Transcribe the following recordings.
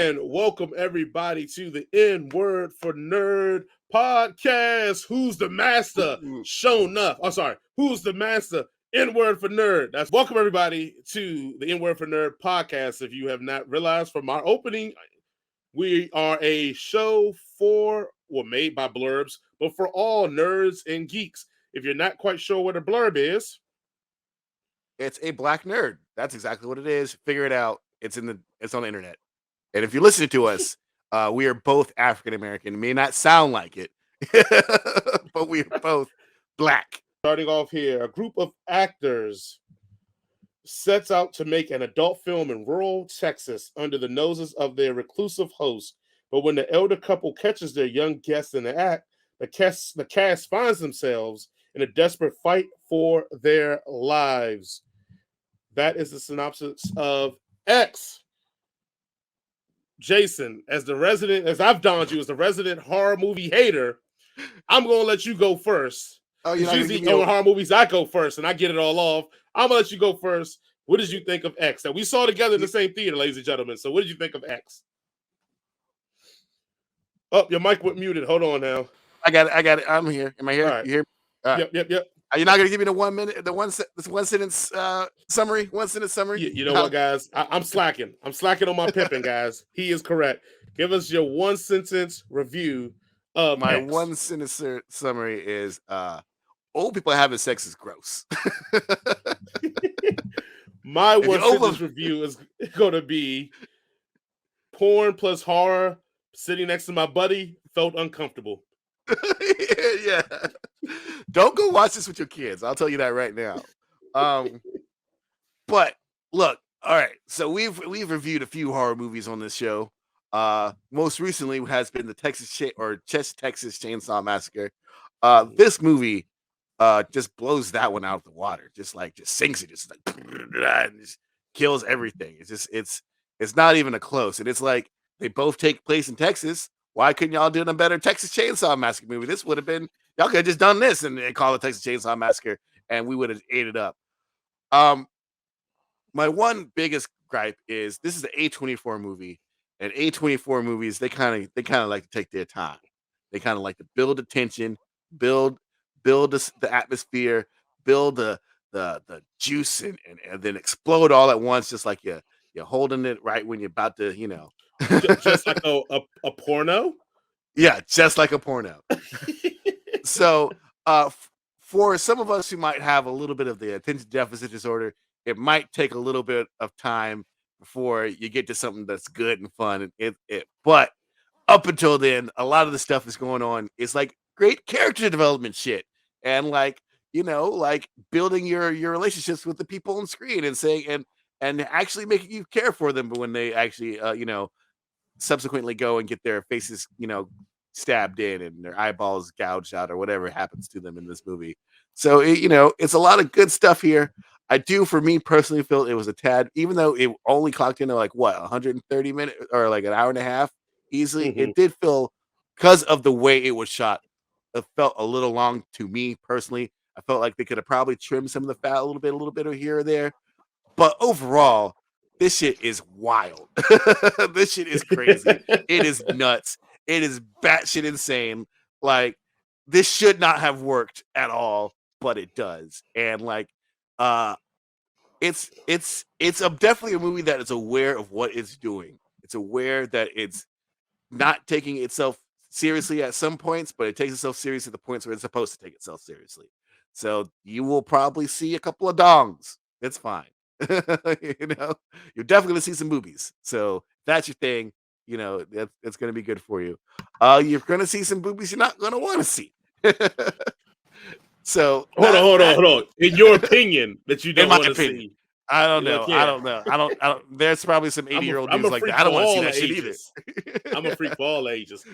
And welcome everybody to the N Word for Nerd podcast. Who's the master? Show enough. I'm sorry. Who's the master? N Word for Nerd. That's welcome everybody to the N Word for Nerd podcast. If you have not realized from our opening, we are a show made by blurbs, but for all nerds and geeks. If you're not quite sure what a blurb is, it's a black nerd. That's exactly what it is. Figure it out. It's on the internet. And if you're listening to us, we are both African American. It may not sound like it, but we are both black. Starting off here, a group of actors sets out to make an adult film in rural Texas under the noses of their reclusive host. But when the elder couple catches their young guests in the act, the cast finds themselves in a desperate fight for their lives. That is the synopsis of X. Jason, as I've donned you as the resident horror movie hater, I'm going to let you go first. Oh, usually on horror movies, I go first and I get it all off. I'm going to let you go first. What did you think of X? That we saw together in the same theater, ladies and gentlemen. So what did you think of X? Oh, your mic went muted. Hold on now. I got it. I'm here. Am I here? Right. You hear me? Right. Yep. Are you not going to give me the 1 minute, the one sentence summary? 1 sentence summary? You know what, guys? I'm slacking. I'm slacking on my pimping, guys. He is correct. Give us your 1 sentence review of my X. 1 sentence summary is old people having sex is gross. My 1 sentence review is going to be porn plus horror sitting next to my buddy felt uncomfortable. Yeah. Don't go watch this with your kids. I'll tell you that right now. But look, all right. So we've reviewed a few horror movies on this show. Most recently has been the Texas Chainsaw Massacre. This movie just blows that one out of the water. Just sinks it, just kills everything. It's not even a close. And it's like they both take place in Texas. Why couldn't y'all do a better Texas Chainsaw Massacre movie? This would have been, y'all could have just done this and call it Texas Chainsaw Massacre, and we would have ate it up. My one biggest gripe is this is an A24 movie, and A24 movies they kind of like to take their time. They kind of like to build the tension, build the atmosphere, build the juice, and then explode all at once, just like you're holding it right when you're about to, just like a porno. Yeah, just like a porno. So, for some of us who might have a little bit of the attention deficit disorder, it might take a little bit of time before you get to something that's good and fun. But up until then, a lot of the stuff that's going on is like great character development shit, and like building your relationships with the people on screen and saying and actually making you care for them when they actually subsequently go and get their faces stabbed in and their eyeballs gouged out or whatever happens to them in this movie. So it's a lot of good stuff here. I do, for me personally, feel it was a tad, even though it only clocked into 130 minutes or like an hour and a half easily. Mm-hmm. It did feel, because of the way it was shot, it felt a little long to me personally. I felt like they could have probably trimmed some of the fat a little bit here or there. But overall, this shit is wild. This shit is crazy. It is nuts. It is batshit insane. Like, this should not have worked at all, but it does. And it's definitely a movie that is aware of what it's doing. It's aware that it's not taking itself seriously at some points, but it takes itself seriously at the points where it's supposed to take itself seriously. So you will probably see a couple of dongs. It's fine. You're definitely gonna see some boobies. So if that's your thing, it's gonna be good for you. You're gonna see some boobies you're not gonna want to see. So hold on. In your opinion, that you don't want to see. I don't know. I don't know. There's probably some 80-year-old dudes like that. I don't want to see that shit either. I'm a freak for all ages.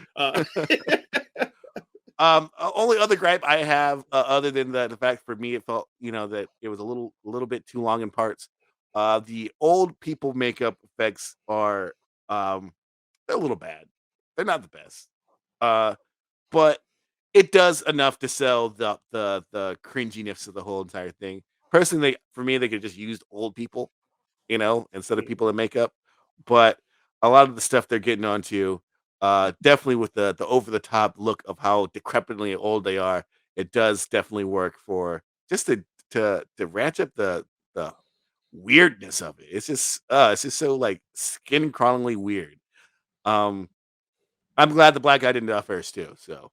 Only other gripe I have, other than the fact for me it felt that it was a little bit too long in parts. The old people makeup effects are they're a little bad. They're not the best. But it does enough to sell the cringiness of the whole entire thing. Personally, for me, they could just use old people, instead of people in makeup. But a lot of the stuff they're getting onto, definitely with the over the top look of how decrepitly old they are, it does definitely work for just to ranch up the weirdness of it. It's just so like skin crawlingly weird. Um, I'm glad the black guy didn't die first too. So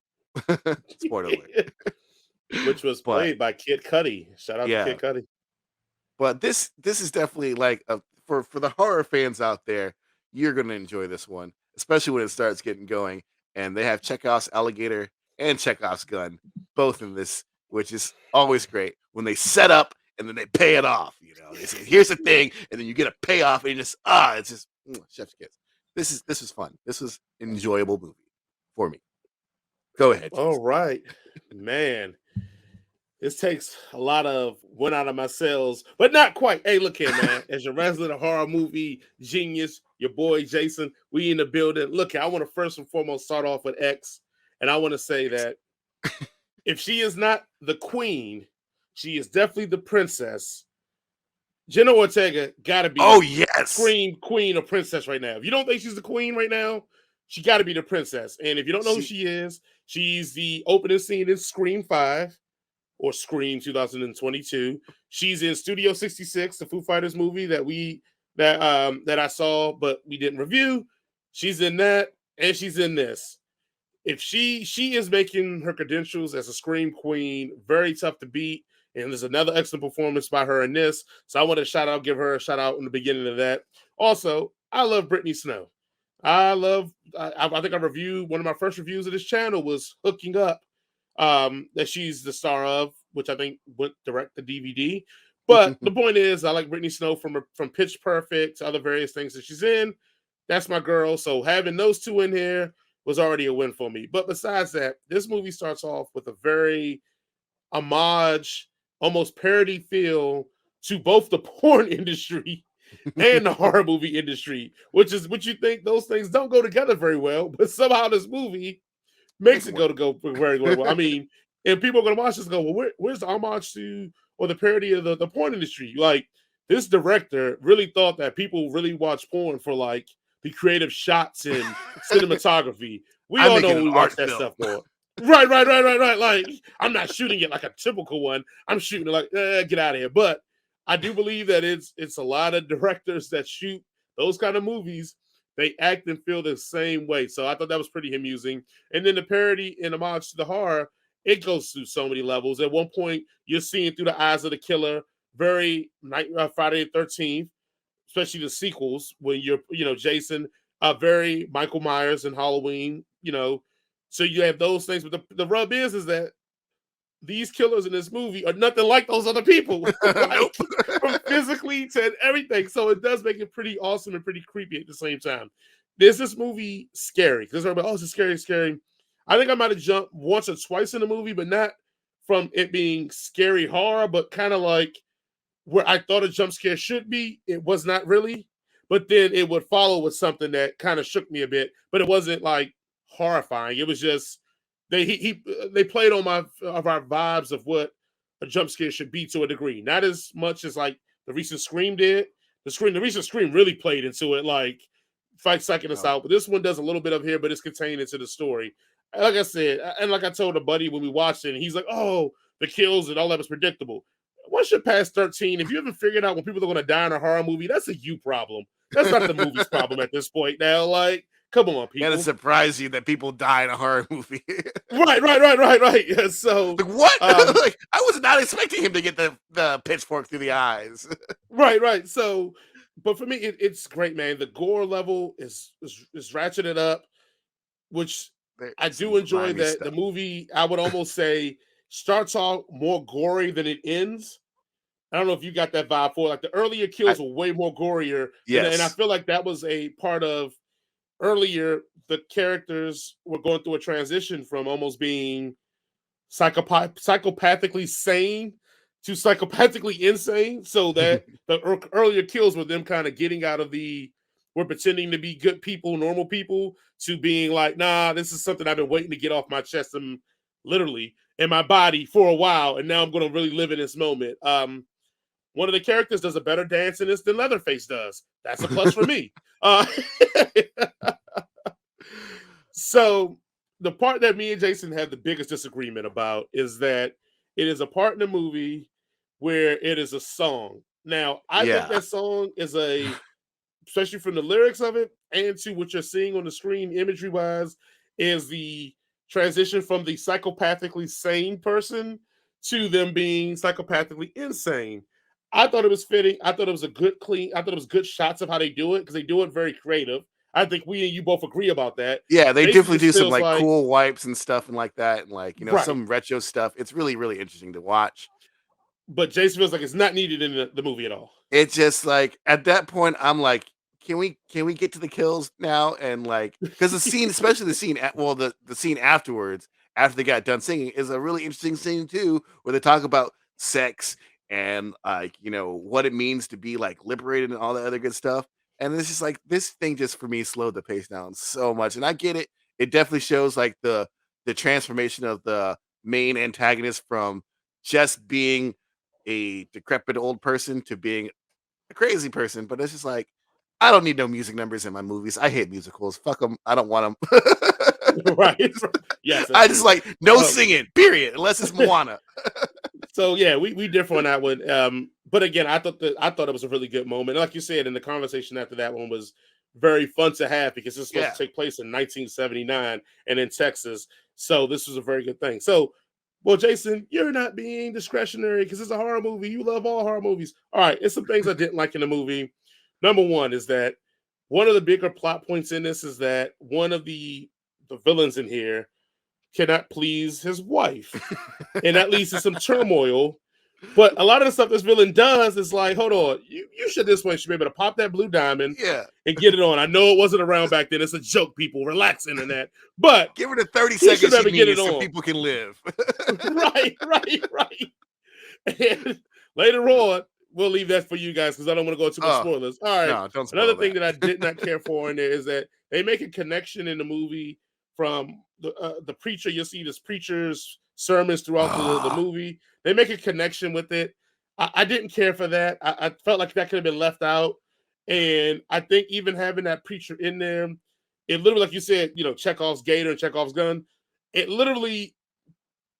spoiler alert. Which was But played by Kid Cudi. Shout out to yeah, Kid Cudi. but this is definitely like for the horror fans out there, you're gonna enjoy this one, especially when it starts getting going. And they have Chekhov's alligator and Chekhov's gun, both in this, which is always great when they set up and then they pay it off. You know, they say, "Here's the thing," and then you get a payoff, and you just it's just chef's kiss. This is fun. This was an enjoyable movie for me. Go ahead, All Jason. right, man. This takes a lot of one out of my cells, but not quite. Hey, look here, man. As your resident horror movie genius, your boy Jason, we in the building. Look, I want to first and foremost start off with X, and I want to say that if she is not the queen, she is definitely the princess. Jenna Ortega got to Oh be yes, scream queen or princess right now. If you don't think she's the queen right now, she got to be the princess. And if you don't know who she she is, she's the opening scene in Scream 5 or Scream 2022. She's in Studio 66, the Foo Fighters movie that I saw but we didn't review. She's in that and she's in this. If she is making her credentials as a Scream queen very tough to beat. And there's another excellent performance by her in this. So I want to give her a shout out in the beginning of that. Also, I love Brittany Snow. I think I reviewed one of my first reviews of this channel was Hooking Up, that she's the star of, which I think went direct to DVD. But the point is, I like Brittany Snow from Pitch Perfect to other various things that she's in. That's my girl. So having those two in here was already a win for me. But besides that, this movie starts off with a very homage, almost parody feel to both the porn industry and the horror movie industry, which is what you think those things don't go together very well, but somehow this movie make makes it it work. go very well. I mean, and people are going to watch this and go, well, where's the homage to or the parody of the porn industry? Like, this director really thought that people really watch porn for like the creative shots and cinematography. We I'm all know making an we watch art that film. stuff for. Right. Like, I'm not shooting it like a typical one. I'm shooting it like, get out of here. But I do believe that it's a lot of directors that shoot those kind of movies. They act and feel the same way. So I thought that was pretty amusing. And then the parody and homage to the horror, it goes through so many levels. At one point, you're seeing through the eyes of the killer, very Friday the 13th, especially the sequels when Jason, very Michael Myers and Halloween, So you have those things, but the rub is that these killers in this movie are nothing like those other people, Nope. like from physically to everything. So it does make it pretty awesome and pretty creepy at the same time. Is this movie scary? Because everybody, oh, it's scary. I think I might have jumped once or twice in the movie, but not from it being scary horror, but kind of like where I thought a jump scare should be. It was not really, but then it would follow with something that kind of shook me a bit, but it wasn't like horrifying. It was just they played on our vibes of what a jump scare should be to a degree, not as much as like the recent Scream did. The recent Scream really played into it, like fight psyching us Oh, out. But this one does a little bit of here, but it's contained into the story. Like I said, and like I told a buddy when we watched it, and he's like, "Oh, the kills and all that was predictable." Once you're past 13, if you haven't figured out when people are going to die in a horror movie, that's a you problem. That's not the movie's problem at this point now. Like, come on, and it people. surprised you that people die in a horror movie. Right. Yeah, so, Like what? um, Like I was not expecting him to get the pitchfork through the eyes. right. So, but for me, it's great, man. The gore level is ratcheted up, which I There's do some enjoy. grimy That the stuff. movie, I would almost say, starts off more gory than it ends. I don't know if you got that vibe for like the earlier I, kills were way more gorier and I yes. feel like that was a part of earlier the characters were going through a transition from almost being psychopathically sane to psychopathically insane. So that the earlier kills were them kind of getting out of we're pretending to be good people, normal people, to being like, nah, this is something I've been waiting to get off my chest and literally in my body for a while, and now I'm going to really live in this moment. one of the characters does a better dance in this than Leatherface does. That's a plus for me. So the part that me and Jason have the biggest disagreement about is that it is a part in the movie where it is a song. Now, I think Yeah. that song is especially from the lyrics of it and to what you're seeing on the screen imagery wise, is the transition from the psychopathically sane person to them being psychopathically insane. I thought it was fitting. I thought it was I thought it was good shots of how they do it because they do it very creative. I think we and you both agree about that. Yeah, they Jason definitely just do some feels like like, cool wipes and stuff and like that, and like right. some retro stuff. It's really really interesting to watch. But Jason feels like it's not needed in the movie at all. It's just like at that point, I'm like, can we get to the kills now? And like, because the scene, especially the scene, the scene afterwards, after they got done singing, is a really interesting scene too, where they talk about sex and like what it means to be like liberated and all that other good stuff. And it's just like this thing just for me slowed the pace down so much. And I get it; it definitely shows like the transformation of the main antagonist from just being a decrepit old person to being a crazy person, but it's just like I don't need no music numbers in my movies. I hate musicals. Fuck them. I don't want them. Right. Yes, that's I just true. like no singing. Period. Unless it's Moana. So yeah, we differ on that one. But again, I thought it was a really good moment. Like you said, in the conversation after that one was very fun to have because it's supposed Yeah. to take place in 1979 and in Texas. So this was a very good thing. So, well, Jason, you're not being discretionary because it's a horror movie. You love all horror movies. All right, it's some things I didn't like in the movie. Number one is that one of the bigger plot points in this is that one of the villains in here cannot please his wife, and that leads to some turmoil. But a lot of the stuff this villain does is like, hold on, you should this way should be able to pop that blue diamond Yeah. and get it on. I know it wasn't around back then. It's a joke, people. Relax, internet. But Give her the 30 he should seconds be able she to get it needs so on. people can live. Right. And later on, we'll leave that for you guys because I don't want to go too much spoilers. All right. No, don't spoil Another thing that. that I did not care for in there is that they make a connection in the movie from the preacher. You'll see this preacher's sermons throughout the movie. They make a connection with it. I didn't care for that. I felt like that could have been left out. And I think even having that preacher in there, it literally, like you said, Chekhov's gator and Chekhov's gun, it literally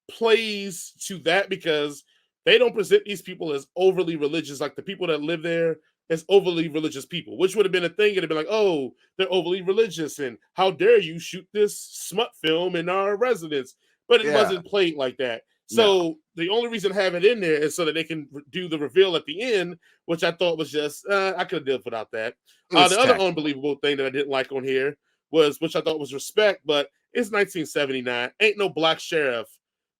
plays to that because they don't present these people as overly religious, like the people that live there as overly religious people, which would have been a thing. It'd have been like, oh, they're overly religious, and how dare you shoot this smut film in our residence? But it wasn't played like that. So the only reason to have it in there is so that they can do the reveal at the end, which I thought was just, I could have did without that. The other unbelievable thing that I didn't like on here was, which I thought was respect, but it's 1979. Ain't no black sheriff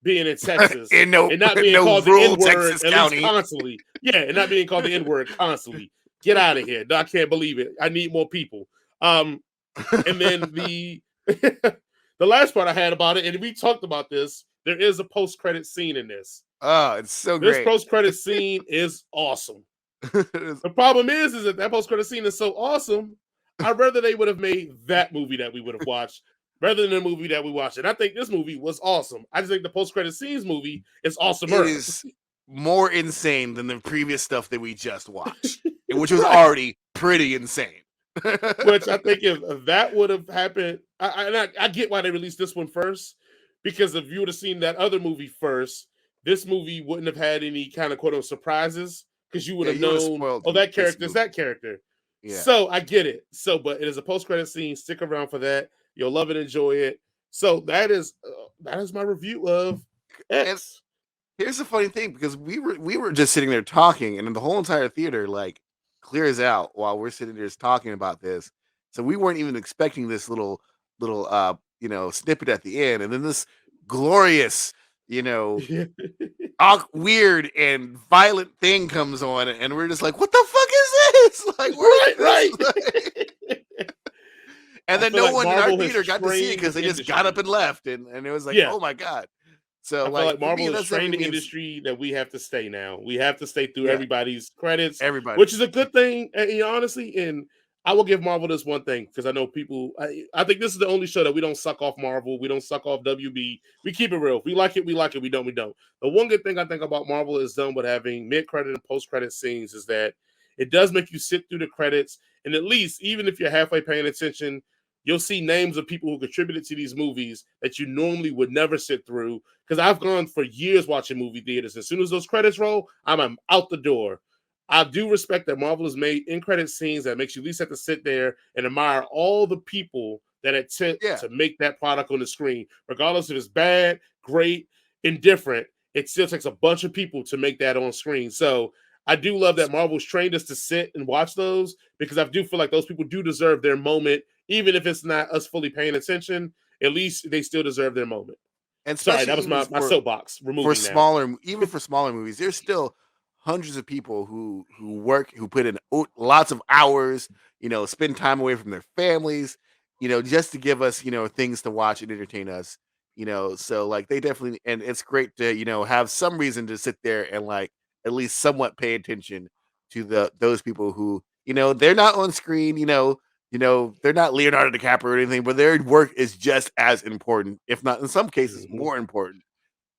being in Texas and not being called the rural N-word Texas at county. least constantly. Yeah, and not being called the N-word constantly. Get out of here. I can't believe it. I need more people. And then the last part I had about it, and we talked about this, there is a post-credit scene in this. Oh, it's so This great. post-credit scene is awesome. The problem is that post-credit scene is so awesome, I'd rather they would have made that movie that we would have watched rather than the movie that we watched. And I think this movie was awesome. I just think the post-credit scenes movie is awesome. It is more insane than the previous stuff that we just watched, which was already pretty insane. Which I think if that would have happened, I get why they released this one first, because if you would have seen that other movie first, this movie wouldn't have had any kind of quote-unquote surprises because you would have known, oh, that character is that character. Yeah. So I get it. So, but it is a post-credit scene. Stick around for that. You'll love it, enjoy it. So that is my review of X. And here's the funny thing, because we were just sitting there talking, and then the whole entire theater like clears out while we're sitting there just talking about this. So we weren't even expecting this little snippet at the end, and then this glorious, weird and violent thing comes on, and we're just like, what the fuck is this? Like, right. Like, and then no one in our theater got to see it because they just got up and left, and it was like, oh my god. So I feel like Marvel has trained the industry that we have to stay now. We have to stay through everybody's credits, which is a good thing, honestly. And I will give Marvel this one thing because I know people. I think this is the only show that we don't suck off Marvel. We don't suck off WB. We keep it real. If we like it, we like it. We don't, we don't. The one good thing I think about Marvel is done with having mid-credit and post-credit scenes is that it does make you sit through the credits, and at least even if you're halfway paying attention, you'll see names of people who contributed to these movies that you normally would never sit through. Because I've gone for years watching movie theaters. As soon as those credits roll, I'm out the door. I do respect that Marvel has made in credit scenes that makes you at least have to sit there and admire all the people that it took to make that product on the screen. Regardless if it's bad, great, indifferent, it still takes a bunch of people to make that on screen. So I do love that Marvel's trained us to sit and watch those because I do feel like those people do deserve their moment, even if it's not us fully paying attention. At least they still deserve their moment. And sorry, that was my soapbox. For smaller, even for smaller movies, there's still hundreds of people who work, who put in lots of hours, spend time away from their families, just to give us, things to watch and entertain us, so like they definitely, and it's great to, have some reason to sit there and like at least somewhat pay attention to those people who, they're not on screen, they're not Leonardo DiCaprio or anything, but their work is just as important, if not in some cases more important,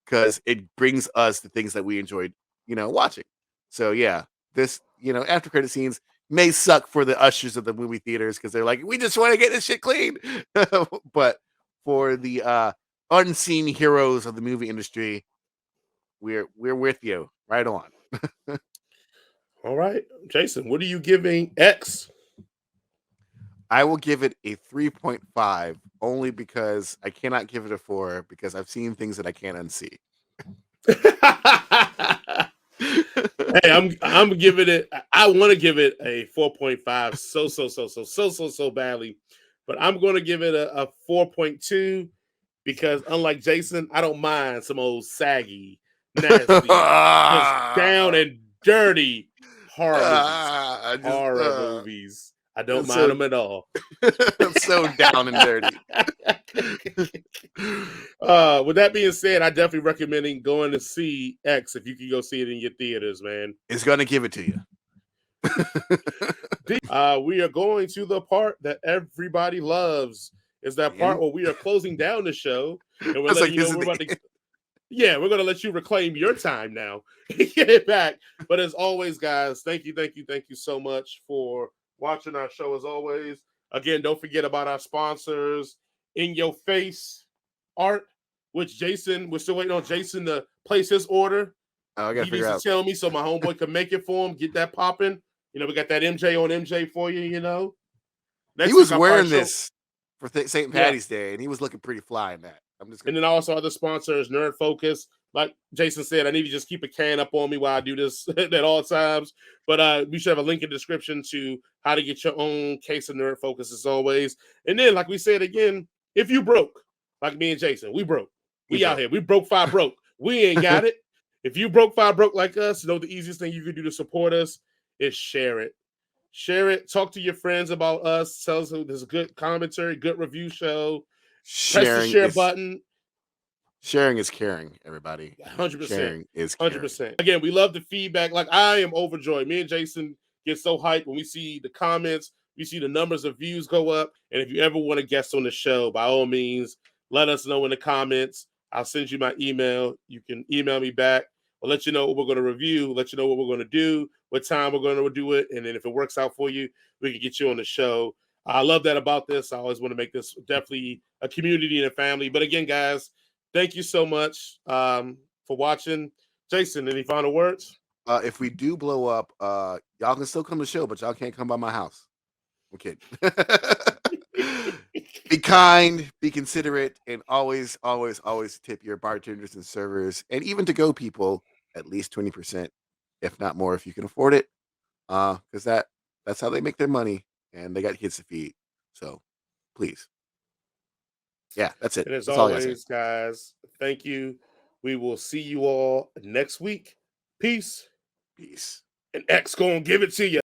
because it brings us the things that we enjoyed, watching. So yeah, this, after credit scenes may suck for the ushers of the movie theaters because they're like, we just want to get this shit clean. But for the unseen heroes of the movie industry, we're with you. Right on. All right, Jason, what are you giving X? I will give it a 3.5 only because I cannot give it a 4 because I've seen things that I can't unsee. Hey, I'm giving it. I want to give it a 4.5 so badly, but I'm going to give it a 4.2 because unlike Jason, I don't mind some old saggy, nasty, just down and dirty horror movies. I don't mind them at all. So down and dirty. With that being said, I definitely recommend going to see X if you can go see it in your theaters, man. It's gonna give it to you. We are going to the part that everybody loves. Is that part where we are closing down the show and we're letting you know we're about to. Yeah, we're gonna let you reclaim your time now. Get it back. But as always, guys, thank you so much for watching our show. As always, again, don't forget about our sponsors, In Your Face Art, which Jason, we're still waiting on Jason to place his order. Oh, I gotta figure out. He needs to tell me so my homeboy can make it for him. Get that popping. We got that MJ on MJ for you. Next he was wearing this for St. Patty's Day, and he was looking pretty fly in that. And then also other sponsors, Nerd Focus. Like Jason said, I need to just keep a can up on me while I do this at all times. But we should have a link in the description to how to get your own case of Nerd Focus as always. And then, like we said again, if you broke, like me and Jason, we broke. We out here. We broke 5 broke. We ain't got it. If you broke 5 broke like us, the easiest thing you can do to support us is share it. Share it. Talk to your friends about us. Tell us there's a good commentary, good review show. Press the share button. Sharing is caring, everybody. 100%. Sharing is caring. 100%. Again, we love the feedback. Like, I am overjoyed. Me and Jason get so hyped when we see the comments, we see the numbers of views go up. And if you ever want to guest on the show, by all means, let us know in the comments. I'll send you my email. You can email me back. I'll let you know what we're going to review, let you know what we're going to do, what time we're going to do it. And then if it works out for you, we can get you on the show. I love that about this. I always want to make this definitely a community and a family. But again, guys, thank you so much for watching. Jason, any final words? If we do blow up, y'all can still come to the show, but y'all can't come by my house. I'm kidding. Be kind, be considerate, and always tip your bartenders and servers, and even to-go people at least 20%, if not more, if you can afford it. Because that's how they make their money, and they got kids to feed. So, please. Yeah, that's it. And as that's always, guys, thank you. We will see you all next week. Peace. Peace. And X gonna give it to you.